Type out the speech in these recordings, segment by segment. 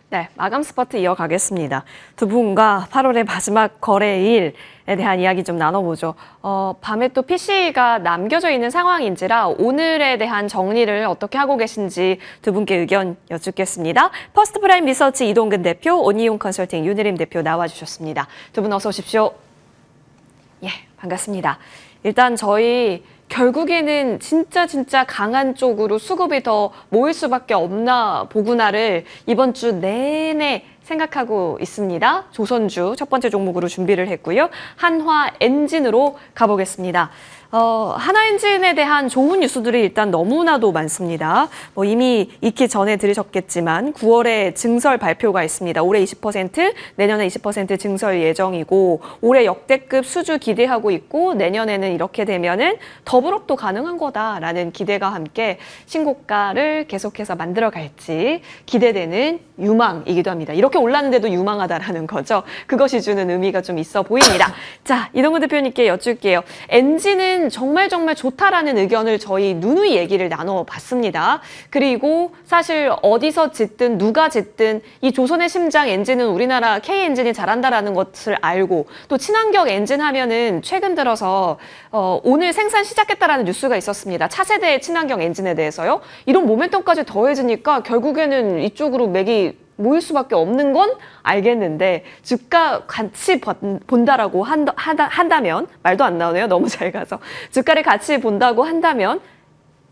네, 마감 스퍼트 이어가겠습니다. 두 분과 8월의 마지막 거래일에 대한 이야기 좀 나눠보죠. 밤에 또 PC가 남겨져 있는 상황인지라 오늘에 대한 정리를 어떻게 하고 계신지 두 분께 의견 여쭙겠습니다. 퍼스트 프라임 리서치 이동근 대표, 온이용 컨설팅 윤혜림 대표 나와주셨습니다. 두 분 어서 오십시오. 예, 반갑습니다. 일단 저희 결국에는 진짜 강한 쪽으로 수급이 더 모일 수밖에 없나 보구나를 이번 주 내내 생각하고 있습니다. 조선주 첫 번째 종목으로 준비를 했고요. 한화엔진으로 가보겠습니다. 한화엔진에 대한 좋은 뉴스들이 일단 너무나도 많습니다. 이미 익히 전해 들으셨겠지만 9월에 증설 발표가 있습니다. 올해 20%, 내년에 20% 증설 예정이고 올해 역대급 수주 기대하고 있고 내년에는 이렇게 되면은 더블업도 가능한 거다라는 기대가 함께 신고가를 계속해서 만들어갈지 기대되는 유망이기도 합니다. 이렇게 올랐는데도 유망하다라는 거죠. 그것이 주는 의미가 좀 있어 보입니다. 자, 이동근 대표님께 여쭐게요. 엔진은 정말 좋다라는 의견을 저희 누누이 얘기를 나눠봤습니다. 그리고 사실 어디서 짓든 누가 짓든 이 조선의 심장 엔진은 우리나라 K엔진이 잘한다라는 것을 알고 또 친환경 엔진 하면은 최근 들어서 오늘 생산 시작했다라는 뉴스가 있었습니다. 차세대 친환경 엔진에 대해서요. 이런 모멘텀까지 더해지니까 결국에는 이쪽으로 맥이 모일 수밖에 없는 건 알겠는데 주가 같이 본다라고 한다면 말도 안 나오네요. 너무 잘 가서 주가를 같이 본다고 한다면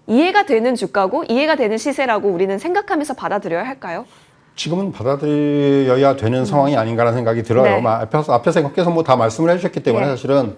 이해가 되는 주가고 이해가 되는 시세라고 우리는 생각하면서 받아들여야 할까요? 지금은 받아들여야 되는 상황이 아닌가라는 생각이 들어요. 네. 앞에서 형께서 다 말씀을 해주셨기 때문에 사실은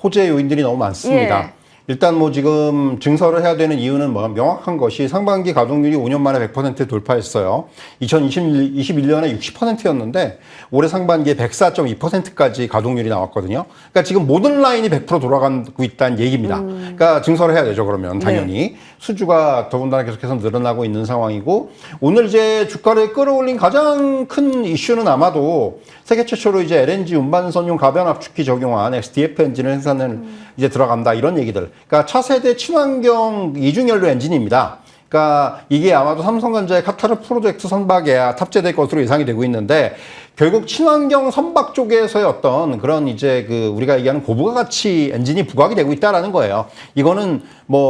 호재 요인들이 너무 많습니다. 예. 일단 지금 증설을 해야 되는 이유는 명확한 것이 상반기 가동률이 5년 만에 100% 돌파했어요. 2021년에 60%였는데 올해 상반기에 104.2%까지 가동률이 나왔거든요. 그러니까 지금 모든 라인이 100% 돌아가고 있다는 얘기입니다. 그러니까 증설을 해야 되죠, 그러면 당연히. 네. 수주가 더군다나 계속해서 늘어나고 있는 상황이고 오늘 이제 주가를 끌어올린 가장 큰 이슈는 아마도 세계 최초로 이제 LNG 운반선용 가변 압축기 적용한 XDF 엔진을 생산을 이제 들어간다 이런 얘기들. 그러니까 차세대 친환경 이중연료 엔진입니다. 그러니까 이게 아마도 삼성전자의 카타르 프로젝트 선박에 탑재될 것으로 예상이 되고 있는데 결국 친환경 선박 쪽에서의 어떤 그런 이제 우리가 얘기하는 고부가가치 엔진이 부각이 되고 있다라는 거예요. 이거는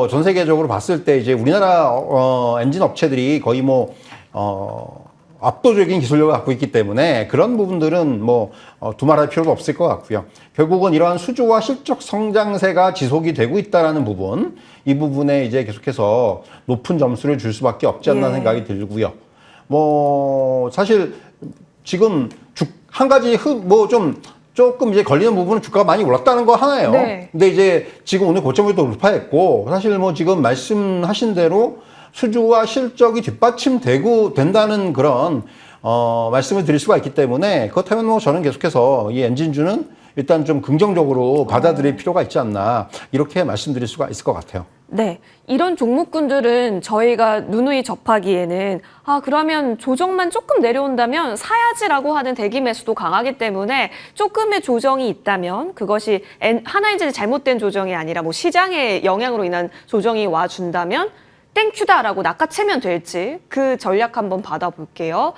전 세계적으로 봤을 때 이제 우리나라 엔진 업체들이 거의 압도적인 기술력을 갖고 있기 때문에 그런 부분들은 두말할 필요도 없을 것 같고요. 결국은 이러한 수주와 실적 성장세가 지속이 되고 있다라는 부분, 이 부분에 이제 계속해서 높은 점수를 줄 수밖에 없지 않나 생각이 들고요. 사실 지금 한 가지 조금 이제 걸리는 부분은 주가가 많이 올랐다는 거 하나예요. 네. 근데 이제 지금 오늘 고점을 또 돌파했고 사실 지금 말씀하신 대로 수주와 실적이 된다는 그런 말씀을 드릴 수가 있기 때문에 그렇다면 저는 계속해서 이 엔진주는 일단 좀 긍정적으로 받아들일 필요가 있지 않나 이렇게 말씀드릴 수가 있을 것 같아요. 네, 이런 종목군들은 저희가 누누이 접하기에는 그러면 조정만 조금 내려온다면 사야지라고 하는 대기 매수도 강하기 때문에 조금의 조정이 있다면 그것이 하나인지 잘못된 조정이 아니라 시장의 영향으로 인한 조정이 와준다면 땡큐다라고 낚아채면 될지 그 전략 한번 받아볼게요.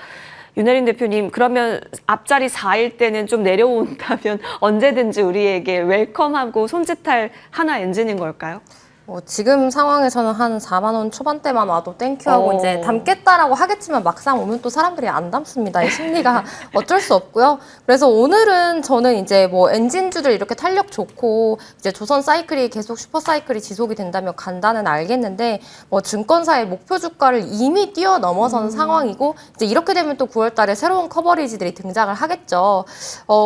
윤혜림 대표님, 그러면 앞자리 4일 때는 좀 내려온다면 언제든지 우리에게 웰컴하고 손짓할 하나 엔진인 걸까요? 지금 상황에서는 한 4만 원 초반대만 와도 땡큐하고 이제 담겠다라고 하겠지만 막상 오면 또 사람들이 안 담습니다. 이 심리가 어쩔 수 없고요. 그래서 오늘은 저는 이제 엔진주들 이렇게 탄력 좋고 이제 조선 사이클이 계속 슈퍼 사이클이 지속이 된다면 간다는 알겠는데 증권사의 목표 주가를 이미 뛰어넘어선 상황이고 이제 이렇게 되면 또 9월 달에 새로운 커버리지들이 등장을 하겠죠.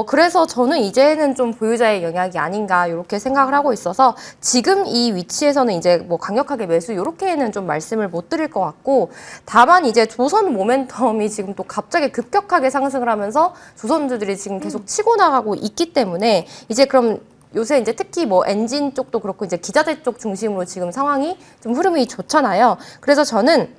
그래서 저는 이제는 좀 보유자의 영향이 아닌가 이렇게 생각을 하고 있어서 지금 이 위치에서는 이제 강력하게 매수 이렇게는 좀 말씀을 못 드릴 것 같고 다만 이제 조선 모멘텀이 지금 또 갑자기 급격하게 상승을 하면서 조선주들이 지금 계속 치고 나가고 있기 때문에 이제 그럼 요새 이제 특히 엔진 쪽도 그렇고 이제 기자재 쪽 중심으로 지금 상황이 좀 흐름이 좋잖아요. 그래서 저는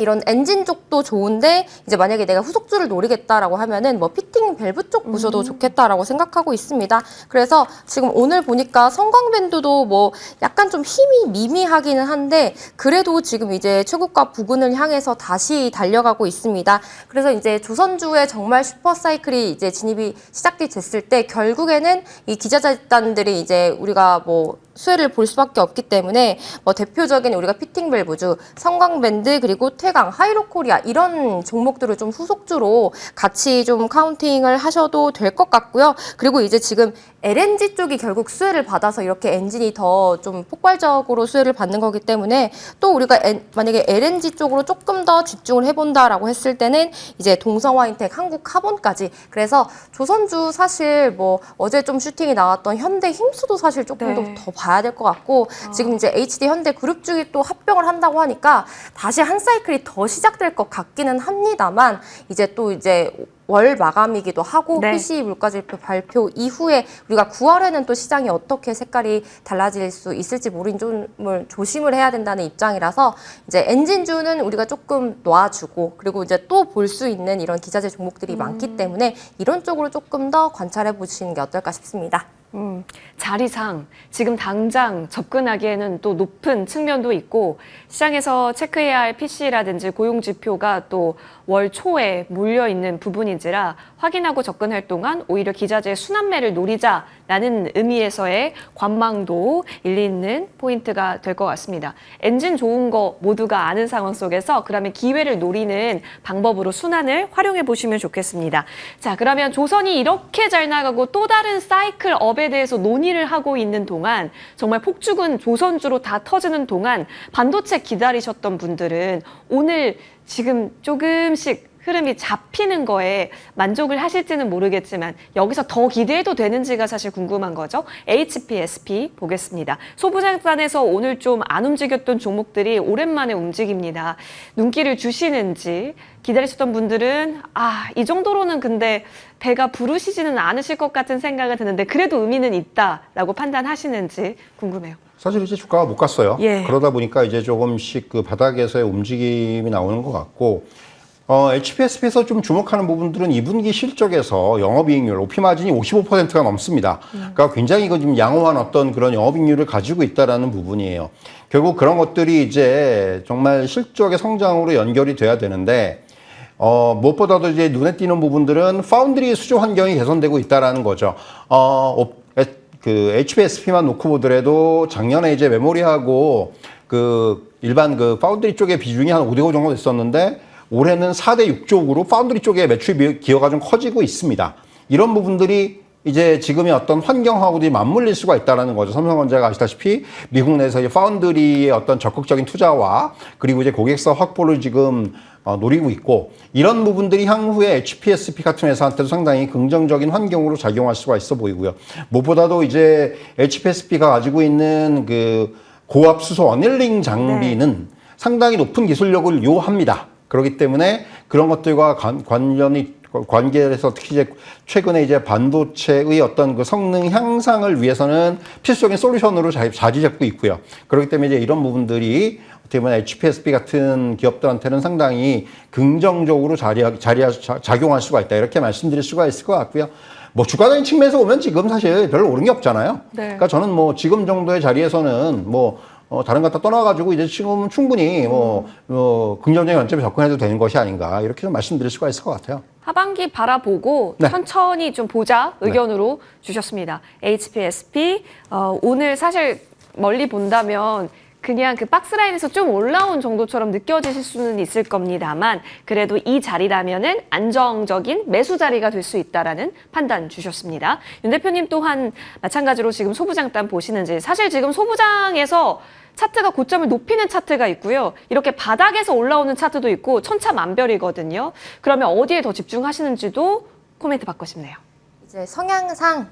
이런 엔진 쪽도 좋은데 이제 만약에 내가 후속주를 노리겠다라고 하면은 뭐 피팅 밸브 쪽 보셔도 좋겠다라고 생각하고 있습니다. 그래서 지금 오늘 보니까 성광밴드도 뭐 약간 좀 힘이 미미하기는 한데 그래도 지금 이제 최고가 부근을 향해서 다시 달려가고 있습니다. 그래서 이제 조선주의 정말 슈퍼사이클이 이제 진입이 시작이 됐을 때 결국에는 이 기자재단들이 이제 우리가 뭐 수혜를 볼 수밖에 없기 때문에 뭐 대표적인 우리가 피팅 밸브주, 성광밴드 그리고 태강, 하이로코리아 이런 종목들을 좀 후속주로 같이 좀 카운팅을 하셔도 될 것 같고요. 그리고 이제 지금 LNG 쪽이 결국 수혜를 받아서 이렇게 엔진이 더 좀 폭발적으로 수혜를 받는 거기 때문에 또 우리가 만약에 LNG 쪽으로 조금 더 집중을 해본다라고 했을 때는 이제 동성화인텍, 한국카본까지 그래서 조선주 사실 뭐 어제 좀 슈팅이 나왔던 현대힘수도 사실 조금 네. 더 봐야 될 것 같고 지금 이제 HD 현대 그룹 쪽이 또 합병을 한다고 하니까 다시 한 사이클이 더 시작될 것 같기는 합니다만 이제 또 이제 월 마감이기도 하고 네. PCE 물가지표 발표 이후에 우리가 9월에는 또 시장이 어떻게 색깔이 달라질 수 있을지 모르니 좀 조심을 해야 된다는 입장이라서 이제 엔진주는 우리가 조금 놔주고 그리고 이제 또 볼 수 있는 이런 기자재 종목들이 많기 때문에 이런 쪽으로 조금 더 관찰해 보시는 게 어떨까 싶습니다. 자리상 지금 당장 접근하기에는 또 높은 측면도 있고 시장에서 체크해야 할 PC라든지 고용지표가 또 월 초에 몰려있는 부분인지라 확인하고 접근할 동안 오히려 기자재의 순환매를 노리자라는 의미에서의 관망도 일리 있는 포인트가 될 것 같습니다. 엔진 좋은 거 모두가 아는 상황 속에서 그러면 기회를 노리는 방법으로 순환을 활용해 보시면 좋겠습니다. 자, 그러면 조선이 이렇게 잘 나가고 또 다른 사이클 업에 대해서 논의를 하고 있는 동안 정말 폭죽은 조선주로 다 터지는 동안 반도체 기다리셨던 분들은 오늘 지금 조금씩 흐름이 잡히는 거에 만족을 하실지는 모르겠지만 여기서 더 기대해도 되는지가 사실 궁금한 거죠. HPSP 보겠습니다. 소부장단에서 오늘 좀 안 움직였던 종목들이 오랜만에 움직입니다. 눈길을 주시는지 기다리셨던 분들은 이 정도로는 근데 배가 부르시지는 않으실 것 같은 생각이 드는데 그래도 의미는 있다라고 판단하시는지 궁금해요. 사실 이제 주가가 못 갔어요. 예. 그러다 보니까 이제 조금씩 그 바닥에서의 움직임이 나오는 것 같고, HPSP에서 좀 주목하는 부분들은 2분기 실적에서 영업이익률, OP마진이 55%가 넘습니다. 그러니까 굉장히 이거 지금 양호한 어떤 그런 영업이익률을 가지고 있다라는 부분이에요. 결국 그런 것들이 이제 정말 실적의 성장으로 연결이 돼야 되는데, 무엇보다도 이제 눈에 띄는 부분들은 파운드리 수주 환경이 개선되고 있다라는 거죠. 그 HPSP만 놓고 보더라도 작년에 이제 메모리하고 그 일반 그 파운드리 쪽의 비중이 한 5대5 정도 됐었는데 올해는 4대6 쪽으로 파운드리 쪽의 매출 기여가 좀 커지고 있습니다. 이런 부분들이 이제 지금의 어떤 환경하고도 맞물릴 수가 있다는 거죠. 삼성전자가 아시다시피 미국 내에서 파운드리의 어떤 적극적인 투자와 그리고 이제 고객사 확보를 지금 노리고 있고 이런 부분들이 향후에 HPSP 같은 회사한테도 상당히 긍정적인 환경으로 작용할 수가 있어 보이고요. 무엇보다도 이제 HPSP가 가지고 있는 그 고압 수소 어닐링 장비는 상당히 높은 기술력을 요합니다. 그렇기 때문에 그런 것들과 관계해서 특히 이제 최근에 이제 반도체의 어떤 그 성능 향상을 위해서는 필수적인 솔루션으로 자리 잡고 있고요. 그렇기 때문에 이제 이런 부분들이 어떻게 보면 HPSP 같은 기업들한테는 상당히 긍정적으로 작용할 수가 있다. 이렇게 말씀드릴 수가 있을 것 같고요. 뭐 주가적인 측면에서 보면 지금 사실 별로 오른 게 없잖아요. 네. 그러니까 저는 뭐 지금 정도의 자리에서는 뭐 다른 것 다 떠나가지고 이제 지금 충분히 긍정적인 관점에 접근해도 되는 것이 아닌가 이렇게 좀 말씀드릴 수가 있을 것 같아요. 하반기 바라보고 네. 천천히 좀 보자 의견으로 주셨습니다. HPSP 오늘 사실 멀리 본다면 그냥 그 박스라인에서 좀 올라온 정도처럼 느껴지실 수는 있을 겁니다만 그래도 이 자리라면은 안정적인 매수 자리가 될 수 있다라는 판단 주셨습니다. 윤 대표님 또한 마찬가지로 지금 소부장단 보시는지 사실 지금 소부장에서 차트가 고점을 높이는 차트가 있고요. 이렇게 바닥에서 올라오는 차트도 있고 천차만별이거든요. 그러면 어디에 더 집중하시는지도 코멘트 받고 싶네요. 이제 성향상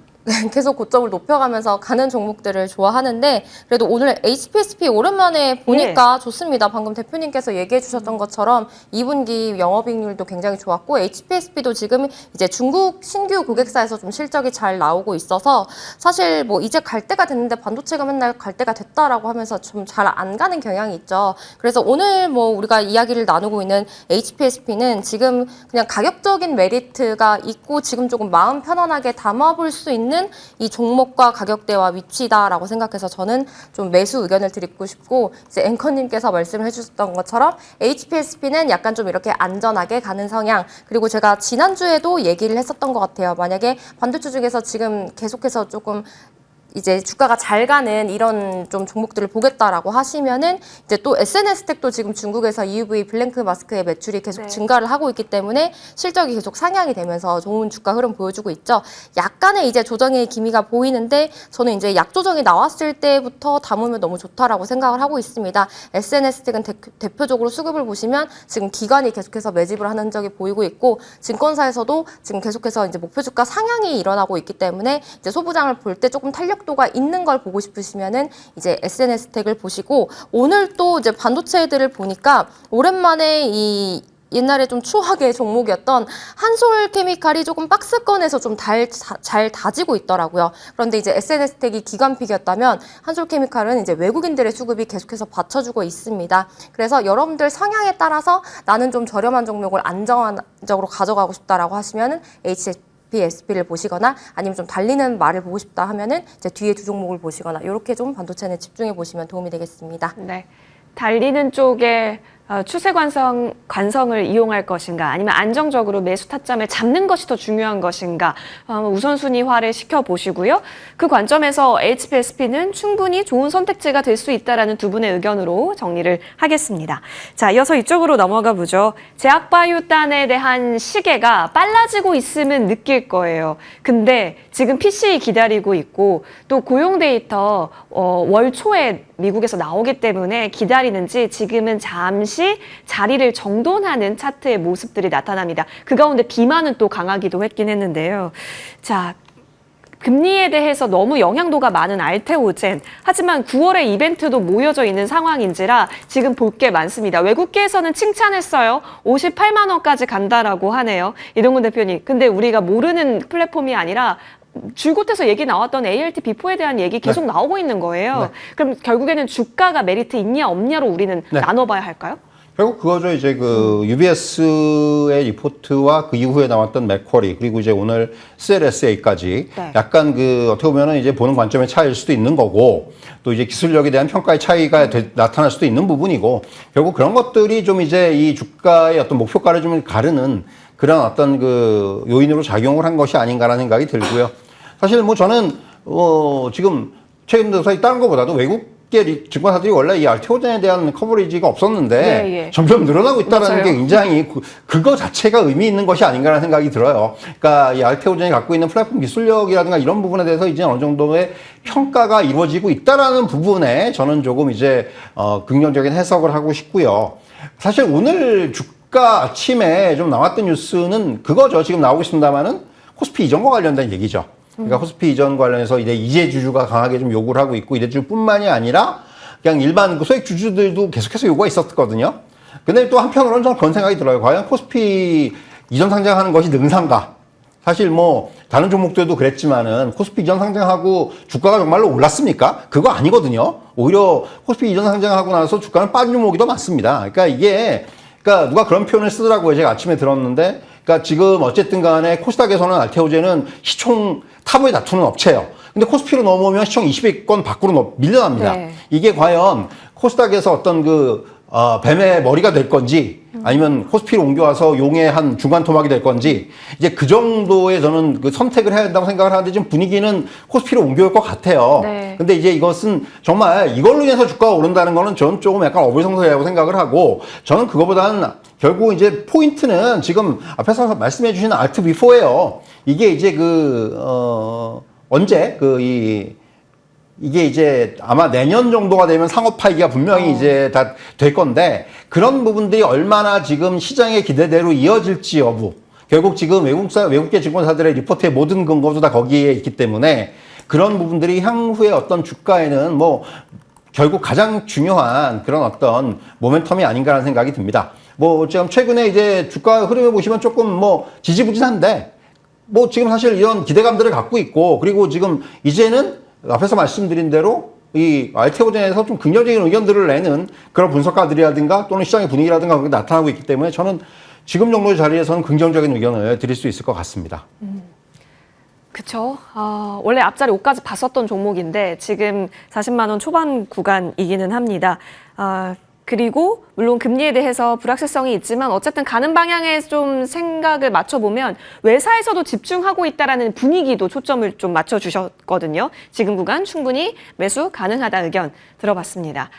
계속 고점을 높여가면서 가는 종목들을 좋아하는데 그래도 오늘 HPSP 오랜만에 보니까 좋습니다. 방금 대표님께서 얘기해 주셨던 것처럼 2분기 영업이익률도 굉장히 좋았고 HPSP도 지금 이제 중국 신규 고객사에서 좀 실적이 잘 나오고 있어서 사실 뭐 이제 갈 때가 됐는데 반도체가 맨날 갈 때가 됐다라고 하면서 좀 잘 안 가는 경향이 있죠. 그래서 오늘 뭐 우리가 이야기를 나누고 있는 HPSP는 지금 그냥 가격적인 메리트가 있고 지금 조금 마음 편안하게 담아볼 수 있는 이 종목과 가격대와 위치다라고 생각해서 저는 좀 매수 의견을 드리고 싶고 이제 앵커님께서 말씀을 해주셨던 것처럼 HPSP는 약간 좀 이렇게 안전하게 가는 성향 그리고 제가 지난주에도 얘기를 했었던 것 같아요. 만약에 반도체 중에서 지금 계속해서 조금 이제 주가가 잘 가는 이런 좀 종목들을 보겠다라고 하시면은 이제 또 SNS텍도 지금 중국에서 EUV 블랭크 마스크의 매출이 계속 증가를 하고 있기 때문에 실적이 계속 상향이 되면서 좋은 주가 흐름 보여주고 있죠. 약간의 이제 조정의 기미가 보이는데 저는 이제 약 조정이 나왔을 때부터 담으면 너무 좋다라고 생각을 하고 있습니다. SNS텍은 대표적으로 수급을 보시면 지금 기관이 계속해서 매집을 하는 적이 보이고 있고 증권사에서도 지금 계속해서 이제 목표 주가 상향이 일어나고 있기 때문에 이제 소부장을 볼 때 조금 탄력도가 있는 걸 보고 싶으시면은 이제 SNS텍을 보시고 오늘 또 이제 반도체들을 보니까 오랜만에 이 옛날에 좀 추억의 종목이었던 한솔케미칼이 조금 박스권에서 좀 잘 다지고 있더라고요. 그런데 이제 SNS텍이 기관픽이었다면 한솔케미칼은 이제 외국인들의 수급이 계속해서 받쳐주고 있습니다. 그래서 여러분들 성향에 따라서 나는 좀 저렴한 종목을 안정적으로 가져가고 싶다라고 하시면은 HPSP를 보시거나 아니면 좀 달리는 말을 보고 싶다 하면은 이제 뒤에 두 종목을 보시거나 이렇게 좀 반도체는 집중해 보시면 도움이 되겠습니다. 네. 달리는 쪽에 추세 관성을 이용할 것인가 아니면 안정적으로 매수 타점을 잡는 것이 더 중요한 것인가 우선순위화를 시켜보시고요. 그 관점에서 HPSP는 충분히 좋은 선택지가 될 수 있다는 두 분의 의견으로 정리를 하겠습니다. 자, 이어서 이쪽으로 넘어가 보죠. 제약바이오단에 대한 시계가 빨라지고 있으면 느낄 거예요. 근데 지금 PCE 기다리고 있고 또 고용 데이터 월 초에 미국에서 나오기 때문에 기다리는지 지금은 잠시 자리를 정돈하는 차트의 모습들이 나타납니다. 그 가운데 비만은 또 강하기도 했긴 했는데요. 자, 금리에 대해서 너무 영향도가 많은 알테오젠. 하지만 9월에 이벤트도 모여져 있는 상황인지라 지금 볼 게 많습니다. 외국계에서는 칭찬했어요. 58만 원까지 간다라고 하네요. 이동근 대표님. 근데 우리가 모르는 플랫폼이 아니라 줄곧 해서 얘기 나왔던 ALT 비포에 대한 얘기 계속 나오고 있는 거예요. 네. 그럼 결국에는 주가가 메리트 있냐 없냐로 우리는 나눠봐야 할까요? 결국 그거죠. 이제 그 UBS의 리포트와 그 이후에 나왔던 맥쿼리 그리고 이제 오늘 CLSA까지 약간 그 어떻게 보면은 이제 보는 관점의 차이일 수도 있는 거고 또 이제 기술력에 대한 평가의 차이가 나타날 수도 있는 부분이고 결국 그런 것들이 좀 이제 이 주가의 어떤 목표가를 좀 가르는 그런 어떤 그 요인으로 작용을 한 것이 아닌가라는 생각이 들고요. 사실 뭐 저는 지금 최근 들어서 다른 것보다도 외국계 증권사들이 원래 이 알테오젠에 대한 커버리지가 없었는데 점점 늘어나고 있다는 게 굉장히 그거 자체가 의미 있는 것이 아닌가라는 생각이 들어요. 그러니까 이 알테오젠이 갖고 있는 플랫폼 기술력이라든가 이런 부분에 대해서 이제 어느 정도의 평가가 이루어지고 있다라는 부분에 저는 조금 이제 긍정적인 해석을 하고 싶고요. 사실 오늘 주가 아침에 좀 나왔던 뉴스는 그거죠. 지금 나오고 있습니다만은 코스피 이전과 관련된 얘기죠. 그러니까 코스피 이전 관련해서 이제 이재주주가 강하게 좀 요구를 하고 있고 이재주주뿐만이 아니라 그냥 일반 그 소액 주주들도 계속해서 요구가 있었거든요. 근데 또 한편으로는 저는 그런 생각이 들어요. 과연 코스피 이전 상장하는 것이 능사인가? 사실 뭐 다른 종목들도 그랬지만은 코스피 이전 상장하고 주가가 정말로 올랐습니까? 그거 아니거든요. 오히려 코스피 이전 상장하고 나서 주가는 빠진 종목이 더 많습니다. 그러니까 누가 그런 표현을 쓰더라고요. 제가 아침에 들었는데. 그러니까 지금 어쨌든 간에 코스닥에서는 알테오젠은 시총 탑을 다투는 업체예요. 근데 코스피로 넘어오면 시총 20위권 밖으로 밀려납니다. 이게 과연 코스닥에서 어떤 뱀의 머리가 될 건지 아니면 코스피로 옮겨와서 용의 한 중간 토막이 될 건지 이제 그 정도의 저는 그 선택을 해야 된다고 생각을 하는데 지금 분위기는 코스피로 옮겨올 것 같아요. 근데 이제 이것은 정말 이걸로 인해서 주가가 오른다는 거는 저는 조금 약간 어불성설이라고 생각을 하고 저는 그거보다는 결국 이제 포인트는 지금 앞에서 말씀해 주신 알트 비포예요. 이게 이제 이게 이제 아마 내년 정도가 되면 상업 파기가 분명히 이제 다 될 건데 그런 부분들이 얼마나 지금 시장의 기대대로 이어질지 여부. 결국 지금 외국계 증권사들의 리포트의 모든 근거도 다 거기에 있기 때문에 그런 부분들이 향후의 어떤 주가에는 뭐 결국 가장 중요한 그런 어떤 모멘텀이 아닌가라는 생각이 듭니다. 뭐 지금 최근에 이제 주가 흐름을 보시면 조금 뭐 지지부진한데 뭐 지금 사실 이런 기대감들을 갖고 있고 그리고 지금 이제는 앞에서 말씀드린 대로 이 알테오젠에서 좀 긍정적인 의견들을 내는 그런 분석가들이라든가 또는 시장의 분위기라든가 그게 나타나고 있기 때문에 저는 지금 정도의 자리에서는 긍정적인 의견을 드릴 수 있을 것 같습니다. 그쵸. 원래 앞자리 5까지 봤었던 종목인데 지금 40만 원 초반 구간이기는 합니다. 그리고 물론 금리에 대해서 불확실성이 있지만 어쨌든 가는 방향에 좀 생각을 맞춰보면 외사에서도 집중하고 있다라는 분위기도 초점을 좀 맞춰주셨거든요. 지금 구간 충분히 매수 가능하다 의견 들어봤습니다.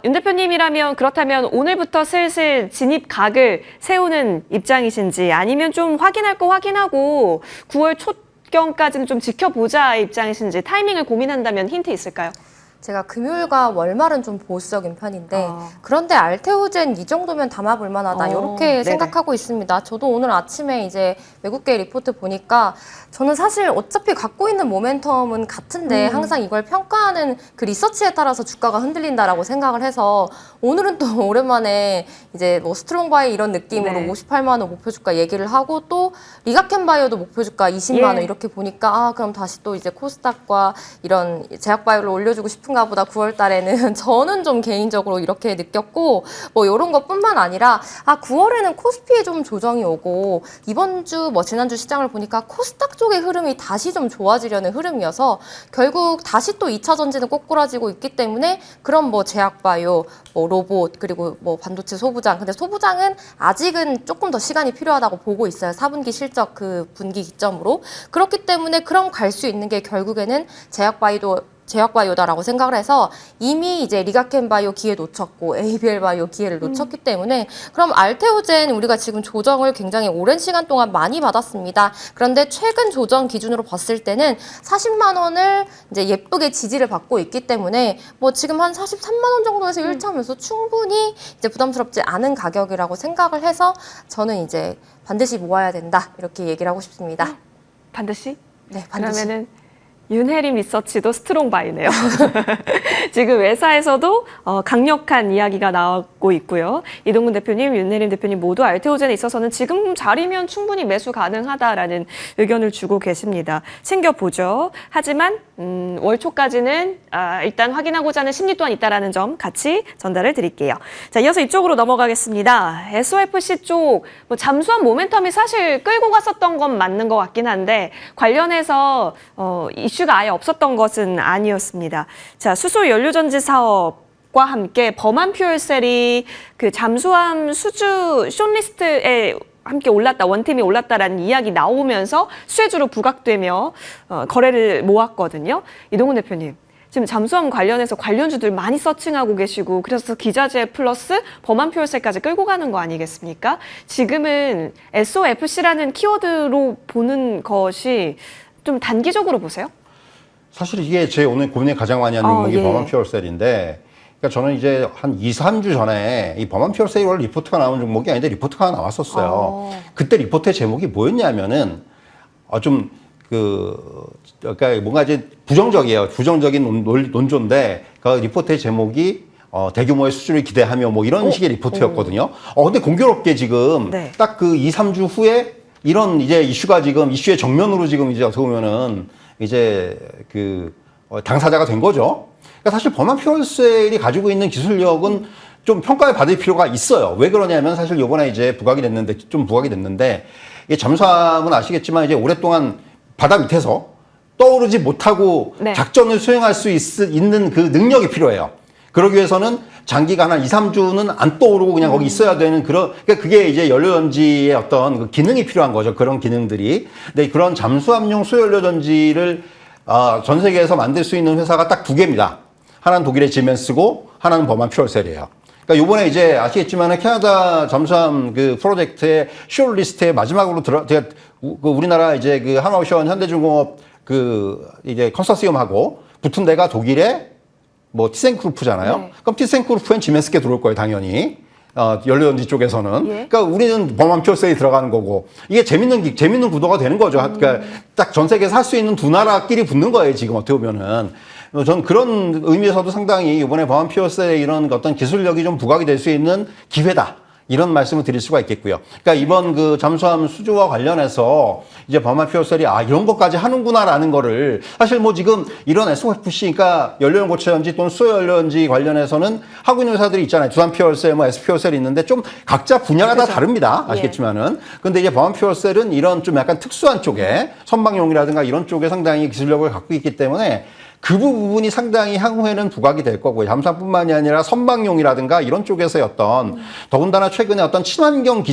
윤 대표님이라면 그렇다면 오늘부터 슬슬 진입각을 세우는 입장이신지 아니면 좀 확인할 거 확인하고 9월 초경까지는 좀 지켜보자 입장이신지 타이밍을 고민한다면 힌트 있을까요? 제가 금요일과 월말은 좀 보수적인 편인데 그런데 알테오젠 이 정도면 담아볼 만하다 이렇게 네네. 생각하고 있습니다. 저도 오늘 아침에 이제 외국계 리포트 보니까 저는 사실 어차피 갖고 있는 모멘텀은 같은데 항상 이걸 평가하는 그 리서치에 따라서 주가가 흔들린다라고 생각을 해서 오늘은 또 오랜만에 이제 뭐 스트롱바이 이런 느낌으로 네. 58만 원 목표 주가 얘기를 하고 또 리가켄바이오도 목표 주가 20만 원 이렇게 보니까 그럼 다시 또 이제 코스닥과 이런 제약바이오를 올려주고 싶은가 보다 9월 달에는 저는 좀 개인적으로 이렇게 느꼈고 뭐 이런 것뿐만 아니라 9월에는 코스피에 좀 조정이 오고 이번 주 뭐 지난주 시장을 보니까 코스닥 쪽의 흐름이 다시 좀 좋아지려는 흐름이어서 결국 다시 또 2차 전지는 꼬꾸라지고 있기 때문에 그럼 뭐 제약바이오, 뭐 로봇 그리고 뭐 반도체 소부장 근데 소부장은 아직은 조금 더 시간이 필요하다고 보고 있어요. 4분기 실적 그 분기 기점으로 그렇기 때문에 그럼 갈 수 있는 게 결국에는 제약바이오다라고 생각을 해서 이미 이제 리가켄바이오 기회 놓쳤고 ABL바이오 기회를 놓쳤기 때문에 그럼 알테오젠 우리가 지금 조정을 굉장히 오랜 시간 동안 많이 받았습니다. 그런데 최근 조정 기준으로 봤을 때는 40만 원을 이제 예쁘게 지지를 받고 있기 때문에 뭐 지금 한 43만 원 정도에서 1차면서 충분히 이제 부담스럽지 않은 가격이라고 생각을 해서 저는 이제 반드시 모아야 된다 이렇게 얘기를 하고 싶습니다. 반드시? 네, 반드시. 그러면은 윤혜림 리서치도 스트롱 바이네요. 지금 외사에서도 강력한 이야기가 나오고 있고요. 이동근 대표님, 윤혜림 대표님 모두 알테오젠에 있어서는 지금 자리면 충분히 매수 가능하다라는 의견을 주고 계십니다. 챙겨보죠. 하지만 월 초까지는 일단 확인하고자 하는 심리 또한 있다는 점 같이 전달을 드릴게요. 자, 이어서 이쪽으로 넘어가겠습니다. SOFC 쪽 잠수한 모멘텀이 사실 끌고 갔었던 건 맞는 것 같긴 한데 관련해서 이슈가 아예 없었던 것은 아니었습니다. 자, 수소 연료전지 사업과 함께 범한 퓨얼셀이 그 잠수함 수주 숏리스트에 함께 올랐다, 원팀이 올랐다라는 이야기 나오면서 수혜주로 부각되며 거래를 모았거든요. 이동훈 대표님, 지금 잠수함 관련해서 관련주들 많이 서칭하고 계시고 그래서 기자재 플러스 범한 퓨얼셀까지 끌고 가는 거 아니겠습니까? 지금은 SOFC라는 키워드로 보는 것이 좀 단기적으로 보세요? 사실 이게 제 오늘 고민에 가장 많이 하는 종목이 예. 범한 퓨얼셀인데 그러니까 저는 이제 한 2, 3주 전에 이 범한 퓨얼셀이 원래 리포트가 나온 종목이 아닌데 리포트가 하나 나왔었어요. 그때 리포트의 제목이 뭐였냐면은 그러니까 뭔가 이제 부정적이에요. 부정적인 논조인데 그 리포트의 제목이 대규모의 수주를 기대하며 뭐 이런 식의 리포트였거든요. 근데 공교롭게 지금 네. 딱 그 2, 3주 후에 이런 이제 이슈가 지금 이슈의 정면으로 지금 이제 어떻게 보면은 이제 당사자가 된 거죠. 그러니까 사실 범한 퓨얼셀이 가지고 있는 기술력은 좀 평가를 받을 필요가 있어요. 왜 그러냐면 사실 요번에 이제 부각이 됐는데 이게 잠수함은 아시겠지만 이제 오랫동안 바다 밑에서 떠오르지 못하고 네. 작전을 수행할 수 있는 그 능력이 필요해요. 그러기 위해서는 장기간 한 2, 3주는 안 떠오르고 그냥 거기 있어야 되는 그러니까 그게 이제 연료전지의 어떤 그 기능이 필요한 거죠. 그런 기능들이. 근데 그런 잠수함용 수연료전지를 전 세계에서 만들 수 있는 회사가 딱 2개입니다. 하나는 독일의 지멘스고 하나는 범한 퓨얼셀이에요. 그러니까 요번에 이제 아시겠지만 캐나다 잠수함 그 프로젝트의 숏리스트에 마지막으로 제가 우리나라 이제 그 한오션 현대중공업 그 이제 컨소시엄하고 붙은 데가 독일의 뭐 티센크루프잖아요. 네. 그럼 티센크루프엔 지멘스께 들어올 거예요, 당연히. 연료전지 쪽에서는. 예. 그러니까 우리는 범한 퓨어셀이 들어가는 거고 이게 재밌는 구도가 되는 거죠. 그러니까 딱 전 세계에서 할 수 있는 두 나라끼리 붙는 거예요. 지금 어떻게 보면은. 전 그런 의미에서도 상당히 이번에 범한 퓨어셀의 이런 어떤 기술력이 좀 부각이 될 수 있는 기회다. 이런 말씀을 드릴 수가 있겠고요. 그러니까 이번 그 잠수함 수주와 관련해서 이제 범한 퓨어셀이 이런 것까지 하는구나라는 거를 사실 뭐 지금 이런 SOFC, 그러니까 연료용 고체전지 또는 수소연료전지 관련해서는 하고 있는 회사들이 있잖아요. 두산 퓨어셀, 뭐 S 퓨어셀이 있는데 좀 각자 분야가 다 다릅니다. 아시겠지만은. 근데 이제 범한 퓨어셀은 이런 좀 약간 특수한 쪽에 선박용이라든가 이런 쪽에 상당히 기술력을 갖고 있기 때문에 그 부분이 상당히 향후에는 부각이 될 거고요. 잠수함뿐만이 아니라 선박용이라든가 이런 쪽에서의 어떤 더군다나 최근에 어떤 친환경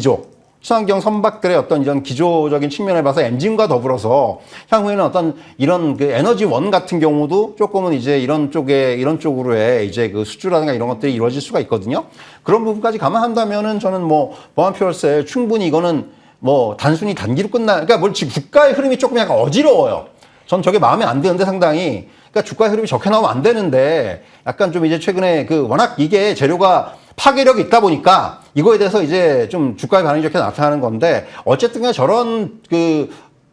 선박들의 어떤 이런 기조적인 측면에 봐서 엔진과 더불어서 향후에는 어떤 이런 그 에너지원 같은 경우도 조금은 이제 이런 쪽으로의 이제 그 수주라든가 이런 것들이 이루어질 수가 있거든요. 그런 부분까지 감안한다면은 저는 뭐 범한 퓨어셀 충분히 이거는 뭐 단순히 단기로 그러니까 뭘 지금 주가의 흐름이 조금 약간 어지러워요. 전 저게 마음에 안 드는데 상당히. 그러니까 주가의 흐름이 좋게 나오면 안 되는데 약간 좀 이제 최근에 그 워낙 이게 재료가 파괴력이 있다 보니까 이거에 대해서 이제 좀 주가의 반응이 좋게 나타나는 건데 어쨌든 간에 저런 그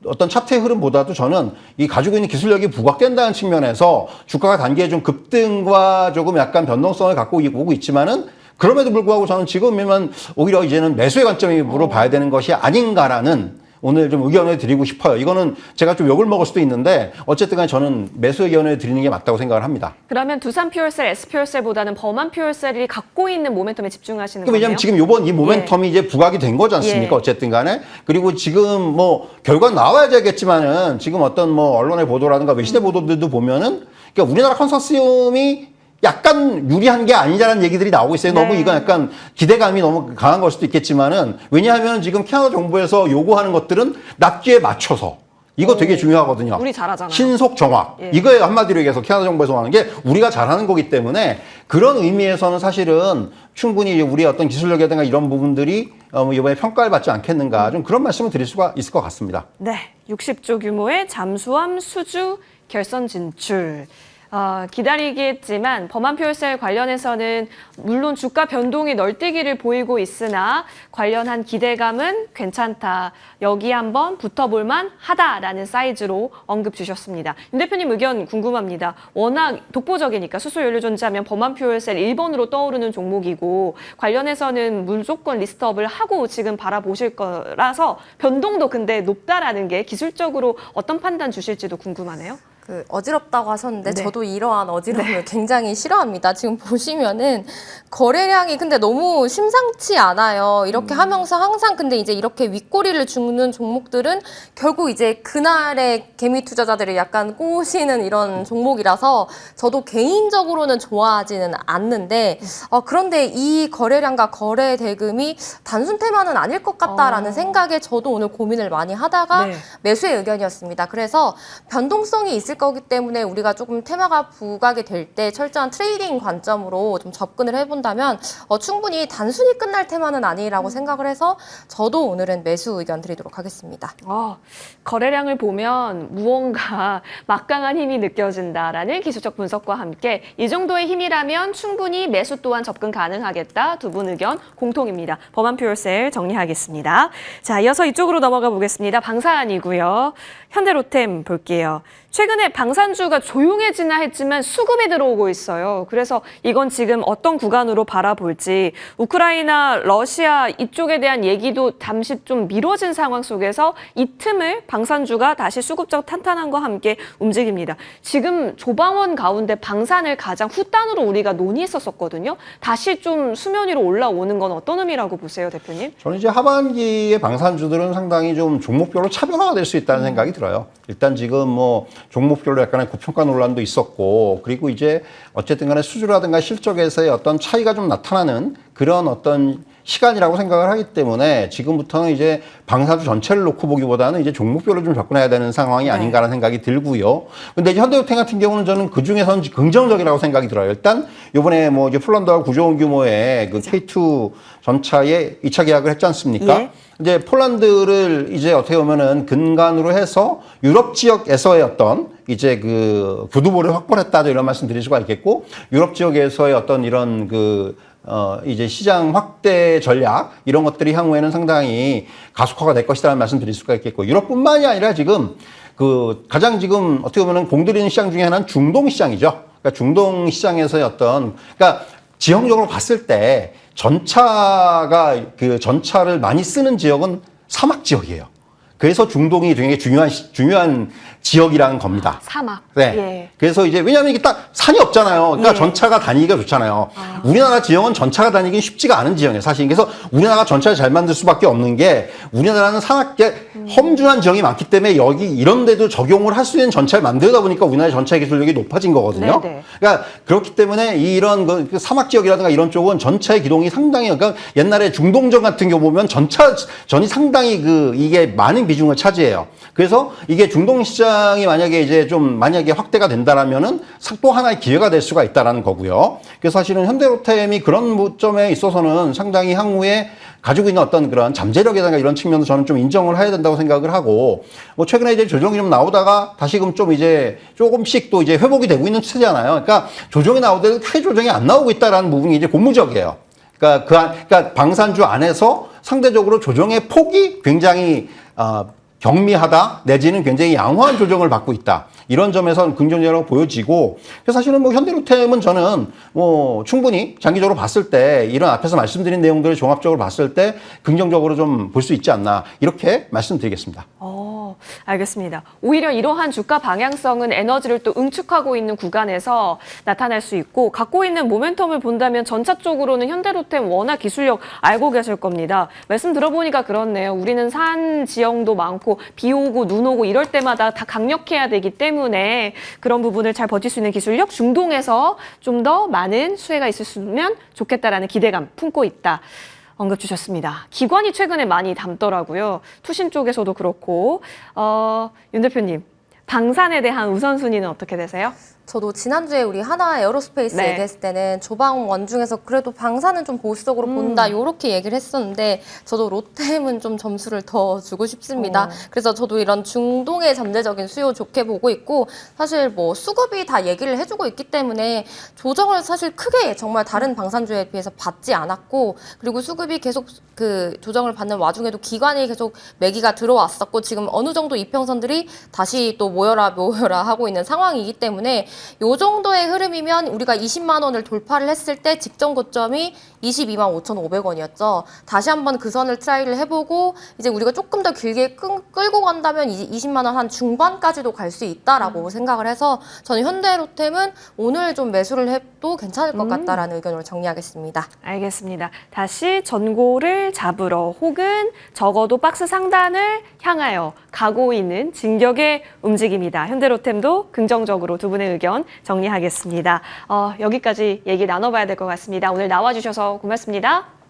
어떤 차트의 흐름보다도 저는 이 가지고 있는 기술력이 부각된다는 측면에서 주가가 단기에 좀 급등과 조금 약간 변동성을 갖고 오고 있지만은 그럼에도 불구하고 저는 지금이면 오히려 이제는 매수의 관점으로 봐야 되는 것이 아닌가라는 오늘 좀 의견을 드리고 싶어요. 이거는 제가 좀 욕을 먹을 수도 있는데 어쨌든 간에 저는 매수 의견을 드리는 게 맞다고 생각을 합니다. 그러면 두산 퓨어셀, S 퓨어셀보다는 범한 퓨어셀이 갖고 있는 모멘텀에 집중하시는 거예요? 왜냐하면 지금 이번 이 모멘텀이 이제 부각이 된 거지 않습니까? 어쨌든 간에. 그리고 지금 뭐 결과는 나와야 되겠지만은 지금 어떤 뭐 언론의 보도라든가 외신의 보도들도 보면은 그러니까 우리나라 컨소시엄이 약간 유리한 게 아니냐는 얘기들이 나오고 있어요. 너무 이건 약간 기대감이 너무 강한 걸 수도 있겠지만은 왜냐하면 지금 캐나다 정부에서 요구하는 것들은 납기에 맞춰서 이거 되게 중요하거든요. 우리 잘하잖아요. 신속 정확. 이거에 한마디로 얘기해서 캐나다 정부에서 하는 게 우리가 잘하는 거기 때문에 그런 의미에서는 사실은 충분히 우리의 어떤 기술력이라든가 이런 부분들이 이번에 평가를 받지 않겠는가 좀 그런 말씀을 드릴 수가 있을 것 같습니다. 네, 60조 규모의 잠수함 수주 결선 진출. 기다리겠지만 범한 퓨어셀 관련해서는 물론 주가 변동이 널뛰기를 보이고 있으나 관련한 기대감은 괜찮다. 여기 한번 붙어볼만 하다라는 사이즈로 언급 주셨습니다. 윤 대표님 의견 궁금합니다. 워낙 독보적이니까 수소연료전지 하면 범한 퓨어셀 1번으로 떠오르는 종목이고 관련해서는 무조건 리스트업을 하고 지금 바라보실 거라서 변동도 근데 높다라는 게 기술적으로 어떤 판단 주실지도 궁금하네요. 그 어지럽다고 하셨는데 네. 저도 이러한 어지러움을 굉장히 싫어합니다. 지금 보시면은 거래량이 근데 너무 심상치 않아요. 이렇게 하면서 항상 근데 이제 이렇게 윗꼬리를 죽는 종목들은 결국 이제 그날의 개미 투자자들이 약간 꼬시는 이런 종목이라서 저도 개인적으로는 좋아하지는 않는데 그런데 이 거래량과 거래 대금이 단순 테마는 아닐 것 같다라는 생각에 저도 오늘 고민을 많이 하다가 네. 매수의 의견이었습니다. 그래서 변동성이 있을 거기 때문에 우리가 조금 테마가 부각이 될 때 철저한 트레이딩 관점으로 좀 접근을 해본다면 충분히 단순히 끝날 테마는 아니라고 생각을 해서 저도 오늘은 매수 의견 드리도록 하겠습니다. 거래량을 보면 무언가 막강한 힘이 느껴진다라는 기술적 분석과 함께 이 정도의 힘이라면 충분히 매수 또한 접근 가능하겠다. 두 분 의견 공통입니다. 범한 퓨어셀 정리하겠습니다. 자, 이어서 이쪽으로 넘어가 보겠습니다. 방산이고요. 현대로템 볼게요. 최근에 방산주가 조용해지나 했지만 수급이 들어오고 있어요. 그래서 이건 지금 어떤 구간으로 바라볼지 우크라이나, 러시아 이쪽에 대한 얘기도 잠시 좀 미뤄진 상황 속에서 이 틈을 방산주가 다시 수급적 탄탄함과 함께 움직입니다. 지금 조방원 가운데 방산을 가장 후단으로 우리가 논의했었거든요. 다시 좀 수면 위로 올라오는 건 어떤 의미라고 보세요, 대표님? 저는 이제 하반기의 방산주들은 상당히 좀 종목별로 차별화가 될 수 있다는 생각이 들어요. 일단 지금 뭐 종목별로 약간의 고평가 논란도 있었고 그리고 이제 어쨌든 간에 수주라든가 실적에서의 어떤 차이가 좀 나타나는 그런 어떤 시간이라고 생각을 하기 때문에 지금부터는 이제 방산주 전체를 놓고 보기보다는 이제 종목별로 좀 접근해야 되는 상황이 아닌가라는 생각이 들고요. 근데 이제 현대로템 같은 경우는 저는 그 중에서는 긍정적이라고 생각이 들어요. 일단 요번에 뭐 이제 폴란드와 9조 원 규모의 그 K2 전차에 2차 계약을 했지 않습니까? 예. 이제 폴란드를 이제 어떻게 보면은 근간으로 해서 유럽 지역에서의 어떤 이제 그 구두보를 확보했다 이런 말씀 드릴 수가 있겠고 유럽 지역에서의 어떤 이런 그 이제 시장 확대 전략 이런 것들이 향후에는 상당히 가속화가 될 것이라는 말씀 드릴 수가 있겠고 유럽뿐만이 아니라 지금 그 가장 지금 어떻게 보면 공들이는 시장 중에 하나는 중동 시장이죠. 그러니까 중동 시장에서의 그러니까 지형적으로 봤을 때 전차를 많이 쓰는 지역은 사막 지역이에요. 그래서 중동이 되게 중요한 지역이라는 겁니다. 사막. 네. 예. 그래서 이제 왜냐하면 이게 딱 산이 없잖아요. 그러니까 예. 전차가 다니기가 좋잖아요. 우리나라 지형은 전차가 다니기 쉽지가 않은 지형이에요, 사실. 그래서 우리나라가 전차를 잘 만들 수밖에 없는 게 우리나라는 산악계 험준한 지형이 많기 때문에 여기 이런 데도 적용을 할 수 있는 전차를 만들다 보니까 우리나라의 전차 기술력이 높아진 거거든요. 네네. 그러니까 그렇기 때문에 이런 그 사막 지역이라든가 이런 쪽은 전차의 기동이 상당히 그러니까 옛날에 중동전 같은 경우 보면 전이 상당히 이게 많은 비중을 차지해요. 그래서 이게 중동 시장이 만약에 확대가 된다라면은 또 하나의 기회가 될 수가 있다라는 거고요. 그래서 사실은 현대로템이 그런 점에 있어서는 상당히 향후에 가지고 있는 어떤 그런 잠재력이라든가 이런 측면도 저는 좀 인정을 해야 된다고 생각을 하고, 뭐 최근에 이제 조정이 좀 나오다가 다시금 좀 이제 조금씩 또 이제 회복이 되고 있는 추세잖아요. 그러니까 조정이 나오더라도 크게 조정이 안 나오고 있다라는 부분이 이제 고무적이에요. 그러니까 방산주 안에서 상대적으로 조정의 폭이 굉장히 경미하다 내지는 굉장히 양호한 조정을 받고 있다. 이런 점에서는 긍정적이라고 보여지고, 그래서 사실은 뭐 현대로템은 저는 뭐 충분히 장기적으로 봤을 때 이런 앞에서 말씀드린 내용들을 종합적으로 봤을 때 긍정적으로 좀 볼 수 있지 않나 이렇게 말씀드리겠습니다. 알겠습니다. 오히려 이러한 주가 방향성은 에너지를 또 응축하고 있는 구간에서 나타날 수 있고 갖고 있는 모멘텀을 본다면 전차 쪽으로는 현대로템 워낙 기술력 알고 계실 겁니다. 말씀 들어보니까 그렇네요. 우리는 산 지형도 많고 비 오고 눈 오고 이럴 때마다 다 강력해야 되기 때문에 그런 부분을 잘 버틸 수 있는 기술력 중동에서 좀 더 많은 수혜가 있었으면 좋겠다라는 기대감 품고 있다. 언급 주셨습니다. 기관이 최근에 많이 담더라고요. 투신 쪽에서도 그렇고. 윤 대표님, 방산에 대한 우선순위는 어떻게 되세요? 저도 지난주에 우리 하나 에어로스페이스 네. 얘기했을 때는 조방원 중에서 그래도 방사는 좀 보수적으로 본다 이렇게 얘기를 했었는데 저도 롯데임은 좀 점수를 더 주고 싶습니다. 그래서 저도 이런 중동의 잠재적인 수요 좋게 보고 있고 사실 뭐 수급이 다 얘기를 해주고 있기 때문에 조정을 사실 크게 정말 다른 방산주에 비해서 받지 않았고 그리고 수급이 계속 그 조정을 받는 와중에도 기관이 계속 매기가 들어왔었고 지금 어느 정도 이평선들이 다시 또 모여라 하고 있는 상황이기 때문에 요 정도의 흐름이면 우리가 20만 원을 돌파를 했을 때 직전 고점이 22만 5,500원이었죠. 다시 한번 그 선을 트라이를 해보고 이제 우리가 조금 더 길게 끌고 간다면 이제 20만 원 한 중반까지도 갈 수 있다라고 생각을 해서 저는 현대로템은 오늘 좀 매수를 해도 괜찮을 것 같다라는 의견으로 정리하겠습니다. 알겠습니다. 다시 전고를 잡으러 혹은 적어도 박스 상단을 향하여 가고 있는 진격의 움직임이다. 현대로템도 긍정적으로 두 분의 의견 정리하겠습니다. 여기까지 얘기 나눠봐야 될 것 같습니다. 오늘 나와주셔서 고맙습니다.